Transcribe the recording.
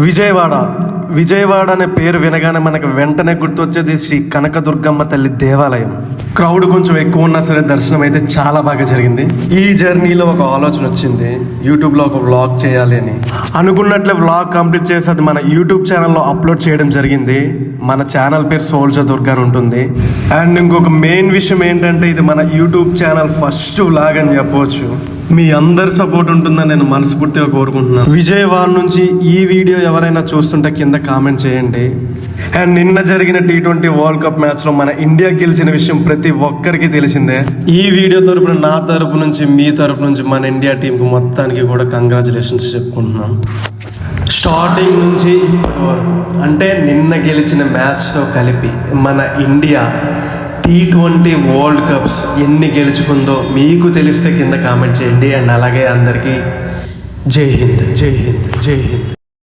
విజయవాడ అనే పేరు వినగానే మనకు వెంటనే గుర్తొచ్చేది శ్రీ కనకదుర్గమ్మ తల్లి దేవాలయం. క్రౌడ్ కొంచెం ఎక్కువ ఉన్నా సరే దర్శనం అయితే చాలా బాగా జరిగింది. ఈ జర్నీలో ఒక ఆలోచన వచ్చింది, యూట్యూబ్లో ఒక వ్లాగ్ చేయాలి అని. అనుకున్నట్లే వ్లాగ్ కంప్లీట్ చేసి అది మన యూట్యూబ్ ఛానల్లో అప్లోడ్ చేయడం జరిగింది. మన ఛానల్ పేరు సోల్జర్ దుర్గా అని ఉంటుంది. అండ్ ఇంకొక మెయిన్ విషయం ఏంటంటే ఇది మన యూట్యూబ్ ఛానల్ ఫస్ట్ వ్లాగ్ అని చెప్పవచ్చు. మీ అందరి సపోర్ట్ ఉంటుందని నేను మనస్ఫూర్తిగా కోరుకుంటున్నాను. విజయవాడ నుంచి ఈ వీడియో ఎవరైనా చూస్తుంటే కింద కామెంట్ చేయండి. అండ్ నిన్న జరిగిన T20 వరల్డ్ కప్ మ్యాచ్లో మన ఇండియా గెలిచిన విషయం ప్రతి ఒక్కరికి తెలిసిందే. ఈ వీడియో తరపున నా తరపు నుంచి మీ తరపు నుంచి మన ఇండియా టీంకి మొత్తానికి కూడా కంగ్రాచులేషన్స్ చెప్పుకుంటున్నాను. స్టార్టింగ్ నుంచి ఇప్పటి వరకు అంటే నిన్న గెలిచిన మ్యాచ్తో కలిపి మన ఇండియా T20 వరల్డ్ కప్స్ ఎన్ని గెలుచుకుందో మీకు తెలిస్తే కింద కామెంట్ చేయండి. అండ్ అలాగే అందరికీ జై హింద్.